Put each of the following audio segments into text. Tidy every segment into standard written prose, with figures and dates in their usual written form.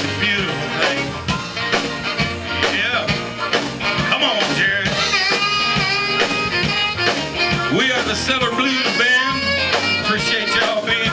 Beautiful thing. Yeah. Come on, Jerry. We are the Cellar Blues Band. Appreciate y'all being here.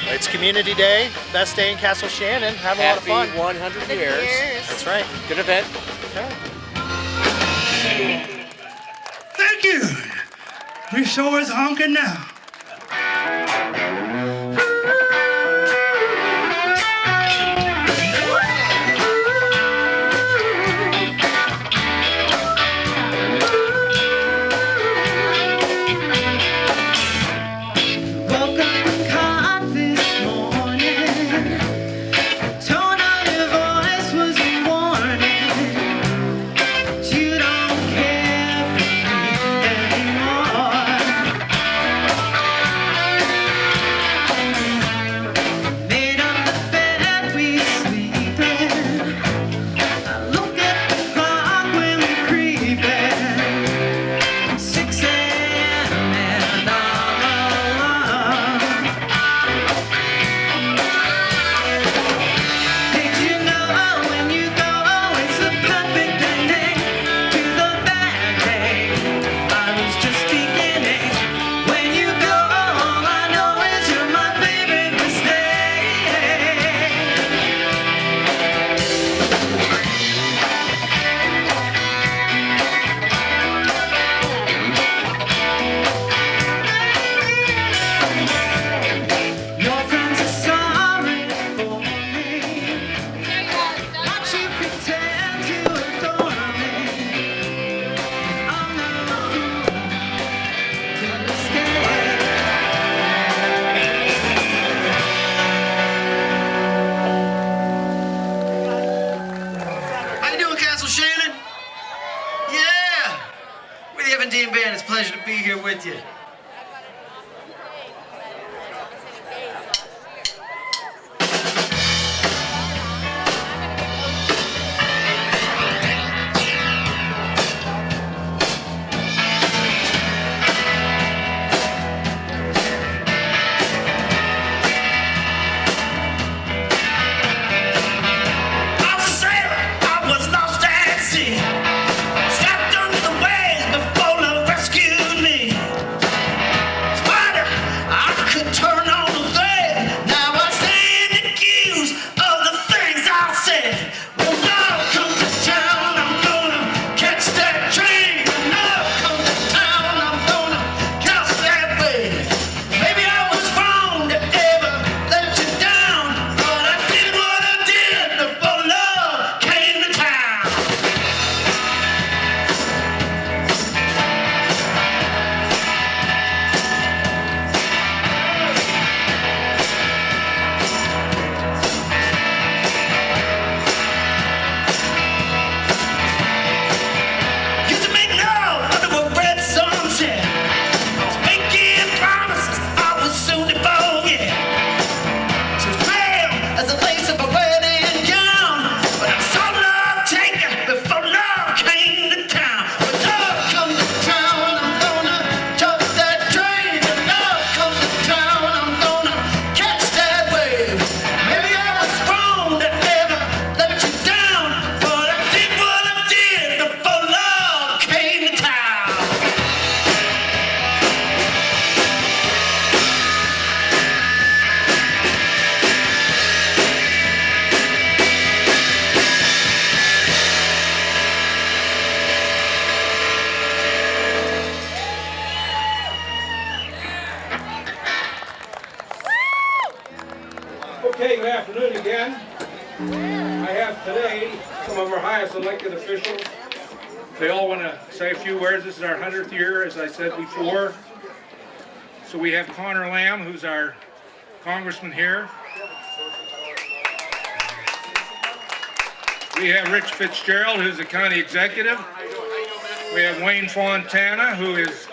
It's Community Day, best day in Castle Shannon. Having a lot of fun. 100 years. That's right. Good event. Okay. Thank you. We sure is honking now. Band, it's a pleasure to be here with you. Okay, good afternoon again. I have today some of our highest elected officials. They all want to say a few words. This is our 100th year, as I said before. So we have Connor Lamb, who's our congressman here. We have Rich Fitzgerald, who's the county executive. We have Wayne Fontana, who is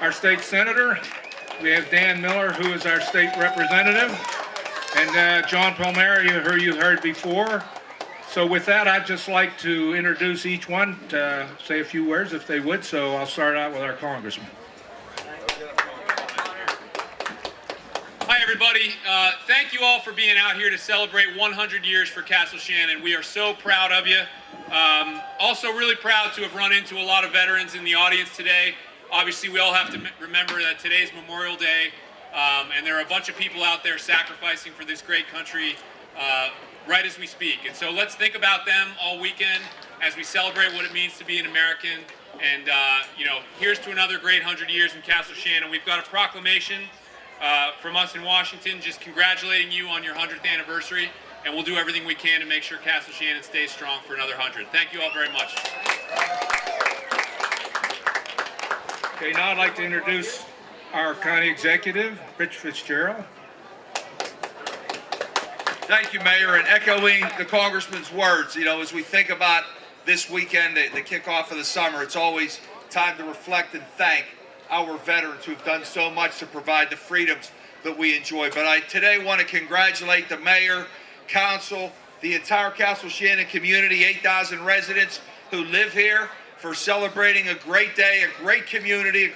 our state senator. We have Dan Miller, who is our state representative, and John Palmieri, who you heard before. So with that, I'd just like to introduce each one to say a few words if they would. So I'll start out with our congressman. Hi, everybody. Thank you all for being out here to celebrate 100 years for Castle Shannon. We are so proud of you. Also really proud to have run into a lot of veterans in the audience today. Obviously, we all have to remember that today's Memorial Day, and there are a bunch of people out there sacrificing for this great country right as we speak. And so let's think about them all weekend as we celebrate what it means to be an American. And, here's to another great 100 years in Castle Shannon. We've got a proclamation from us in Washington just congratulating you on your 100th anniversary. And we'll do everything we can to make sure Castle Shannon stays strong for another 100. Thank you all very much. Okay, now I'd like to introduce our county executive, Rich Fitzgerald. Thank you, Mayor, and echoing the Congressman's words, as we think about this weekend, the kickoff of the summer, it's always time to reflect and thank our veterans who've done so much to provide the freedoms that we enjoy. But I today want to congratulate the mayor, council, the entire Castle Shannon community, 8,000 residents who live here, for celebrating a great day, a great community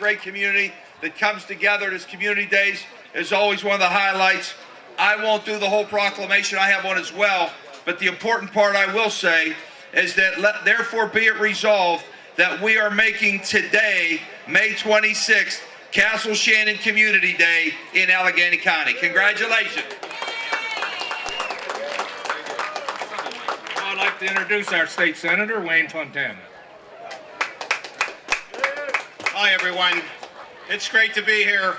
that comes together. This Community Days is always one of the highlights. I won't do the whole proclamation, I have one as well, but the important part I will say is that therefore be it resolved that we are making today, May 26th, Castle Shannon Community Day in Allegheny County. Congratulations. I'd like to introduce our state senator, Wayne Fontana. Hi, everyone. It's great to be here,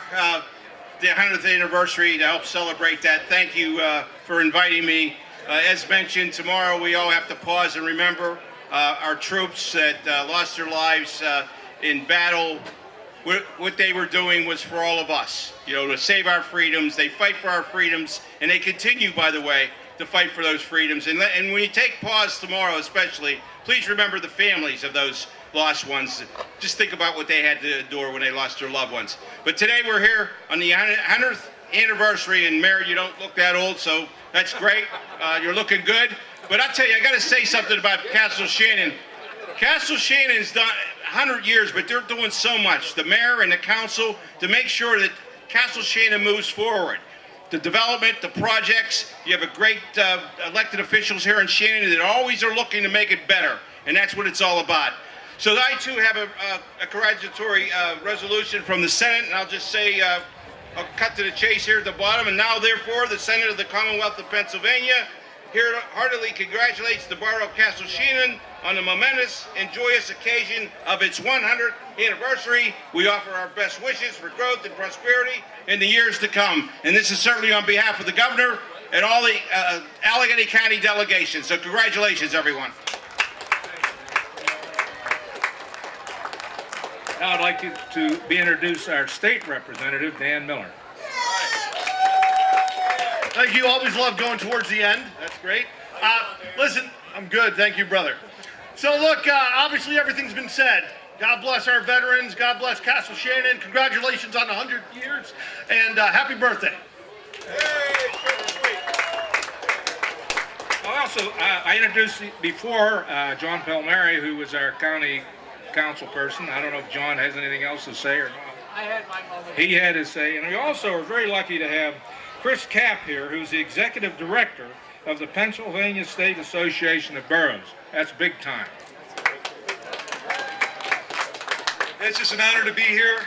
the 100th anniversary, to help celebrate that. Thank you for inviting me. As mentioned, tomorrow we all have to pause and remember our troops that lost their lives in battle. What they were doing was for all of us, to save our freedoms. They fight for our freedoms, and they continue, by the way, to fight for those freedoms. And when you take pause tomorrow especially, please remember the families of those lost ones. Just think about what they had to endure when they lost their loved ones. But today we're here on the 100th anniversary, and Mayor, you don't look that old, so that's great. You're looking good. But I'll tell you, I got to say something about Castle Shannon. Castle Shannon's done 100 years, but they're doing so much, the mayor and the council, to make sure that Castle Shannon moves forward. The development, the projects, you have a great elected officials here in Shannon that always are looking to make it better, and that's what it's all about. So I too have a congratulatory resolution from the Senate, and I'll just say, I'll cut to the chase here at the bottom. And now, therefore, the Senate of the Commonwealth of Pennsylvania here heartily congratulates the Borough of Castle Shannon on the momentous and joyous occasion of its 100th anniversary. We offer our best wishes for growth and prosperity in the years to come. And this is certainly on behalf of the governor and all the Allegheny County delegations. So congratulations, everyone. Now I'd like to introduce our state representative, Dan Miller. Thank you. Always love going towards the end. That's great. Listen, I'm good. Thank you, brother. So look, obviously everything's been said. God bless our veterans. God bless Castle Shannon. Congratulations on 100 years. And happy birthday. I introduced before John Palmieri, who was our county council person. I don't know if John has anything else to say or not. I had my moment. He had his say. And we also are very lucky to have Chris Kapp here, who's the executive director of the Pennsylvania State Association of Boroughs. That's big time. It's just an honor to be here.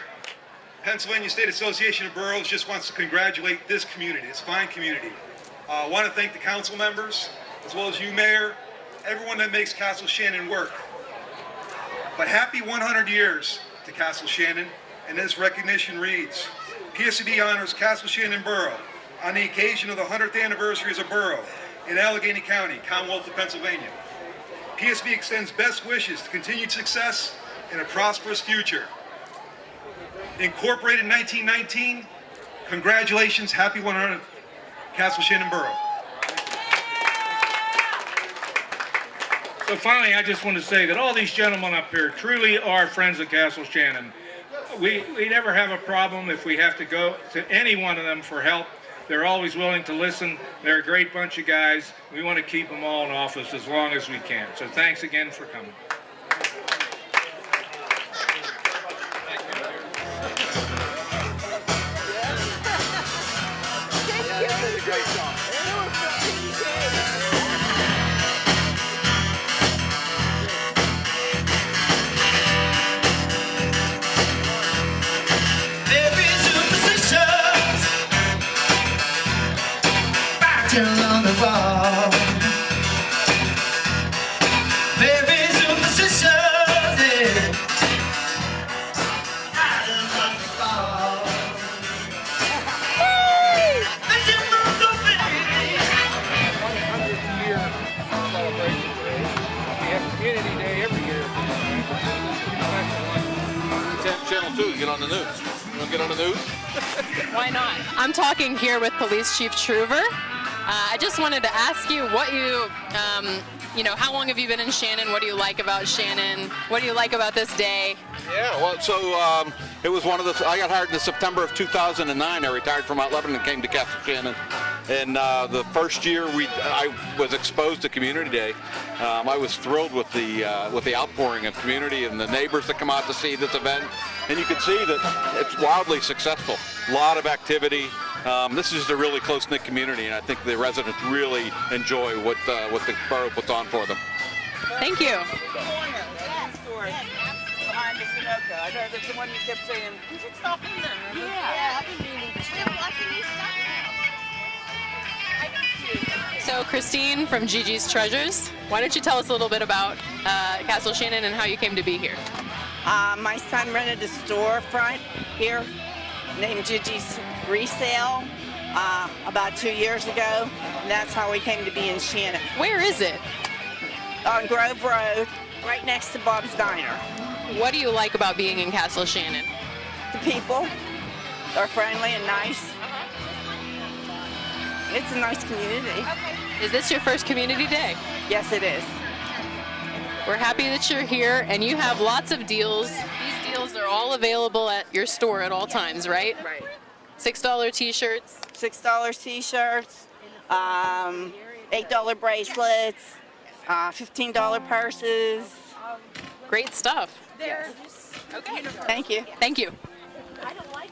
Pennsylvania State Association of Boroughs just wants to congratulate this community, this fine community. I want to thank the council members, as well as you, Mayor, everyone that makes Castle Shannon work. But happy 100 years to Castle Shannon, and this recognition reads, PSCD honors Castle Shannon Borough on the occasion of the 100th anniversary as a borough in Allegheny County, Commonwealth of Pennsylvania. PSB extends best wishes to continued success and a prosperous future. Incorporated in 1919, congratulations, happy 100th, Castle Shannon Borough. So finally, I just want to say that all these gentlemen up here truly are friends of Castle Shannon. we never have a problem if we have to go to any one of them for help. They're always willing to listen. They're a great bunch of guys. We want to keep them all in office as long as we can. So thanks again for coming. On the wall. Very superstitious, yeah. On the wall. But you move so big. 100th-year celebration today. We have Community Day every year. Channel 2, get on the news. You want to get on the news? Why not? I'm talking here with Police Chief Truver. I just wanted to ask you what how long have you been in Shannon? What do you like about Shannon? What do you like about this day? Yeah, well, so it was one of the, I got hired in September of 2009. I retired from Mount Lebanon and came to Castle Shannon. And the first year I was exposed to Community Day. I was thrilled with the outpouring of community and the neighbors that come out to see this event. And you can see that it's wildly successful. A lot of activity. This is a really close-knit community, and I think the residents really enjoy what the borough puts on for them. Thank you. Behind the Sunoco. I know that's the one you kept saying, we should stop in there. Remember? Yeah, I've been meaning to. So Christine from Gigi's Treasures, why don't you tell us a little bit about Castle Shannon and how you came to be here? My son rented a storefront here named Gigi's Resale about 2 years ago. And that's how we came to be in Shannon. Where is it? On Grove Road, right next to Bob's Diner. What do you like about being in Castle Shannon? The people are friendly and nice. It's a nice community. Is this your first Community Day? Yes, it is. We're happy that you're here, and you have lots of deals. These deals are all available at your store at all times, right? Right. $6 t-shirts. $6 t-shirts, $8 bracelets, $15 purses. Great stuff. Yes. Okay. Thank you. Thank you.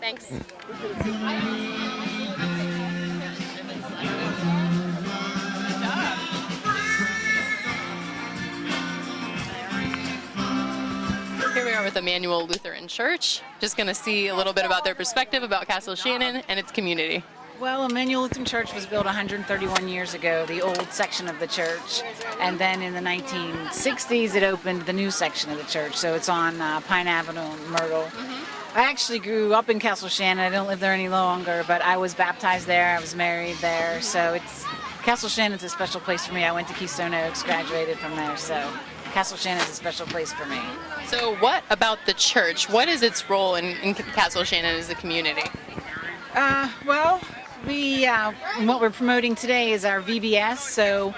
Thanks. Here we are with Emmanuel Lutheran Church. Just going to see a little bit about their perspective about Castle Shannon and its community. Well, Emmanuel Lutheran Church was built 131 years ago, the old section of the church. And then in the 1960s, it opened the new section of the church. So it's on Pine Avenue and Myrtle. I actually grew up in Castle Shannon. I don't live there any longer, but I was baptized there. I was married there. So Castle Shannon's a special place for me. I went to Keystone Oaks, graduated from there. So Castle Shannon's a special place for me. So what about the church? What is its role in Castle Shannon as a community? Well, what we're promoting today is our VBS, so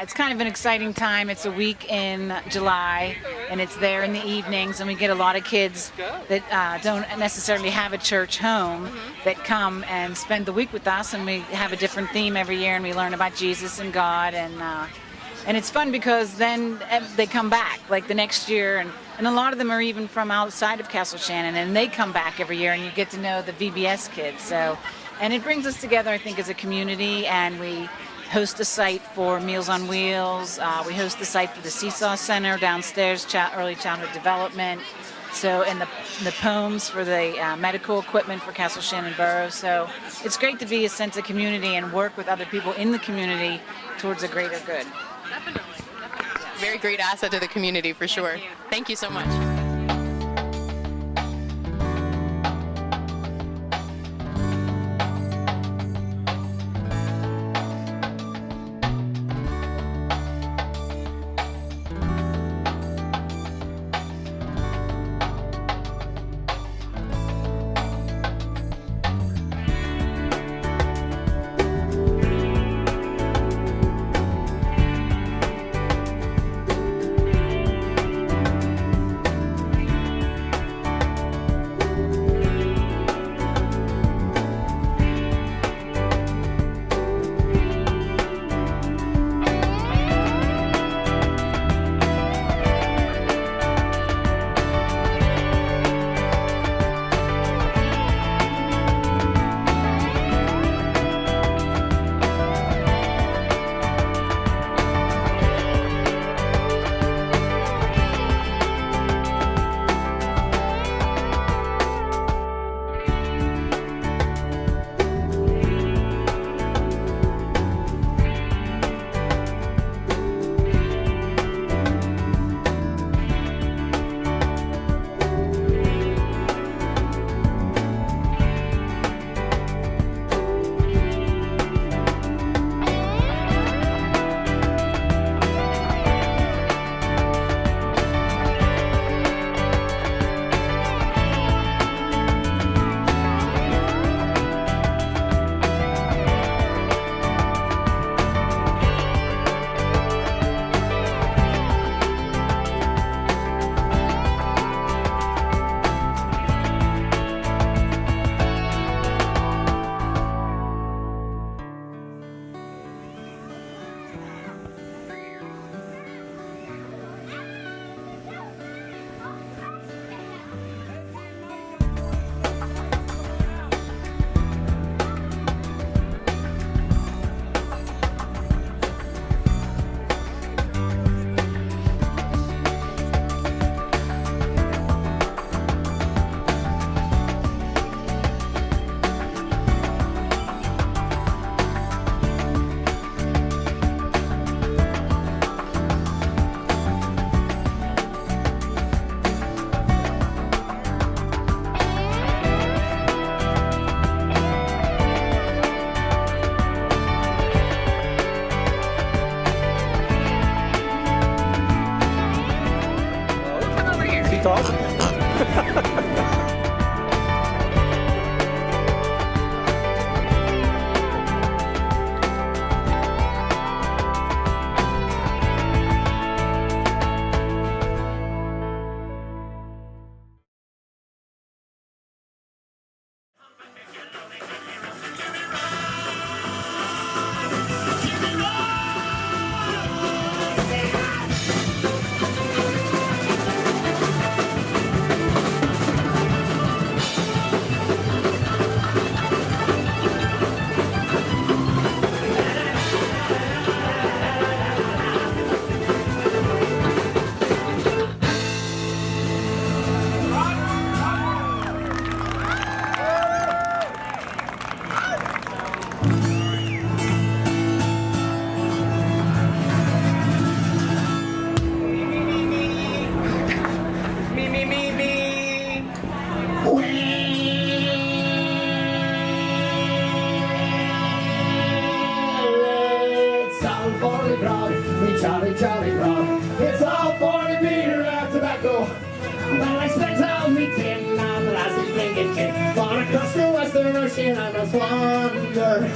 it's kind of an exciting time. It's a week in July, and it's there in the evenings, and we get a lot of kids that don't necessarily have a church home that come and spend the week with us, and we have a different theme every year, and we learn about Jesus and God, and it's fun because then they come back like the next year, and a lot of them are even from outside of Castle Shannon, and they come back every year, and you get to know the VBS kids. And it brings us together, I think, as a community, and we host a site for Meals on Wheels. We host the site for the Seesaw Center downstairs, early childhood development. So, and the poems for the medical equipment for Castle Shannon Borough. So it's great to be a sense of community and work with other people in the community towards a greater good. Definitely. Very great asset to the community for sure. Thank you so much. for the crowd, me jolly, jolly crowd. It's all for the beer and tobacco. Well, I spent all me tin on the lassie drinking gin. Gone across the Western Ocean, I must wonder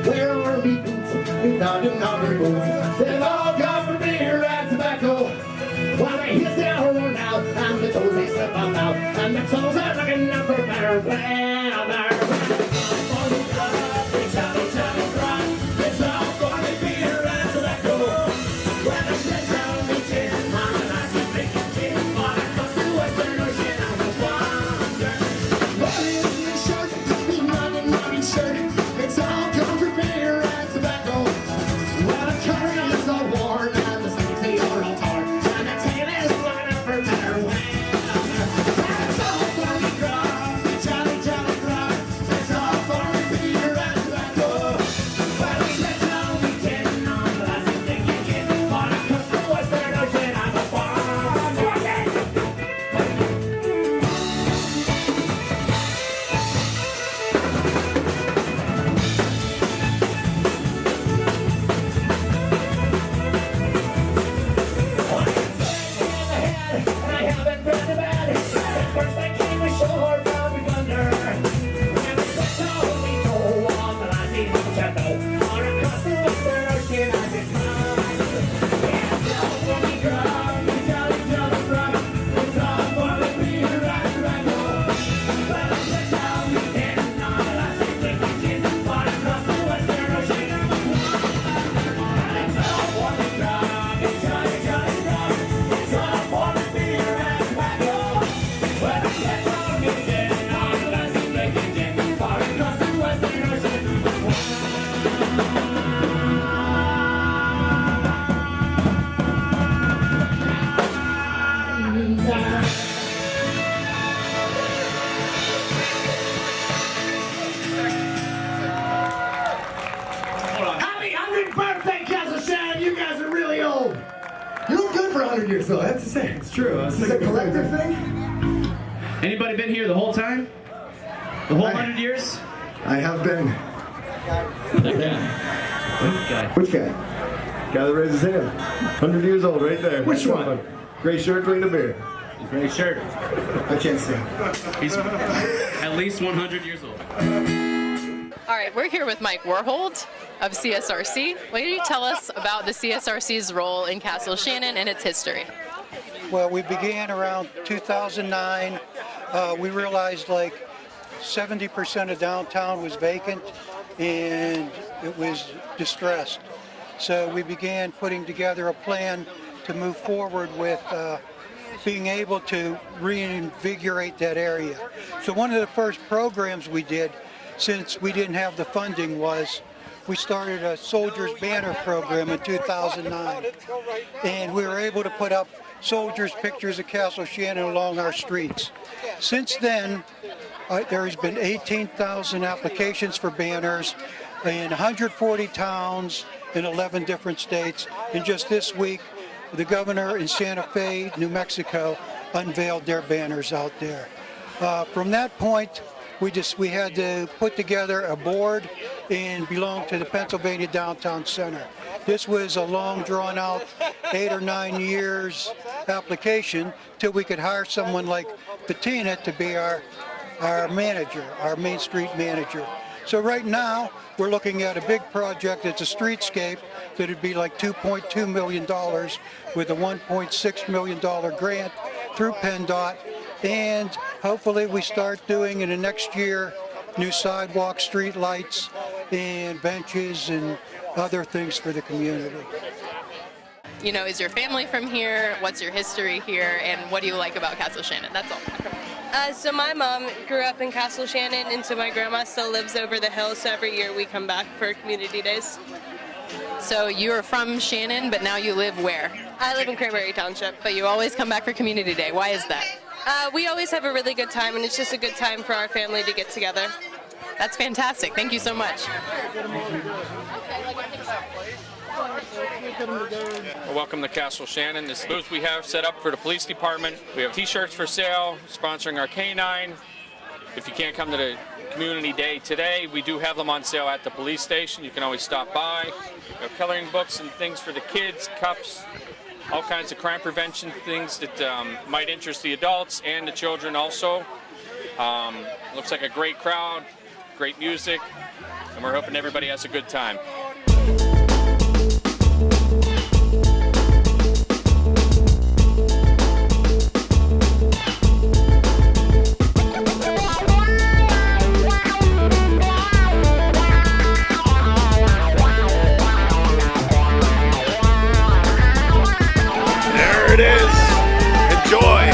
where are me boots, me down boots. They've all gone for beer and tobacco. While the heels they are worn out, and the toes they slip on out, and the toes are looking up for better weather. Happy 100th birthday, Castle Shannon! You guys are really old. You look good for 100 years, though. I have to say, it's true. Is this a collective thing? Anybody been here the whole time? The whole 100 years? I have been. Which guy? Which guy? Guy that raised his hand. 100 years old, right there. Which one? Gray shirt, drinking a beer. Gray shirt. I can't see. He's at least 100 years old. All right, we're here with Mike Warhold of CSRC. What can you tell us about the CSRC's role in Castle Shannon and its history? Well, we began around 2009. We realized like 70% of downtown was vacant and it was distressed. So we began putting together a plan to move forward with being able to reinvigorate that area. So one of the first programs we did, since we didn't have the funding, was we started a Soldiers Banner program in 2009. And we were able to put up soldiers' pictures of Castle Shannon along our streets. Since then, there has been 18,000 applications for banners in 140 towns in 11 different states. And just this week, the governor in Santa Fe, New Mexico, unveiled their banners out there. From that point, we had to put together a board and belong to the Pennsylvania Downtown Center. This was a long, drawn-out 8 or 9 years application till we could hire someone like Bettina to be our manager, our Main Street manager. So right now, we're looking at a big project. It's a streetscape that would be like $2.2 million with a $1.6 million grant through PennDOT. And hopefully we start doing in the next year new sidewalk, street lights, and benches and other things for the community. You know, is your family from here? What's your history here? And what do you like about Castle Shannon? That's all. So my mom grew up in Castle Shannon, and so my grandma still lives over the hill, so every year we come back for community days. So you are from Shannon, but now you live where? I live in Cranberry Township. But you always come back for community day. Why is that? We always have a really good time, and it's just a good time for our family to get together. That's fantastic. Thank you so much. Welcome to Castle Shannon. This booth we have set up for the police department. We have t-shirts for sale, sponsoring our K9. if you can't come to the Community Day today, we do have them on sale at the police station. You can always stop by. We have coloring books and things for the kids, cups, all kinds of crime prevention things that might interest the adults and the children also. Looks like a great crowd, great music, and we're hoping everybody has a good time. There it is. Enjoy.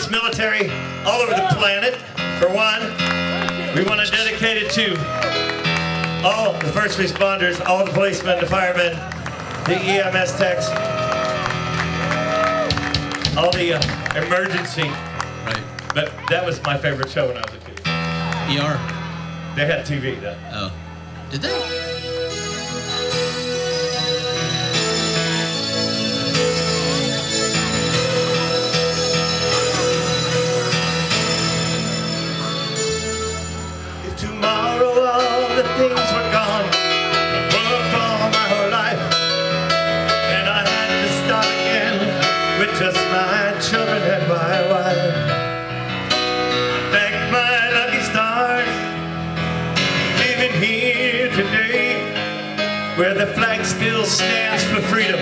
States military all over the planet. For one, we want to dedicate it to all the first responders, all the policemen, the firemen, the EMS techs, all the emergency. Right. But that was my favorite show when I was a kid. ER. They had TV though. Oh. Did they? If tomorrow all the things were gone, I worked all my whole life, and I had to start again with just my children and my wife. Thank my lucky stars, living here today, where the flag still stands for freedom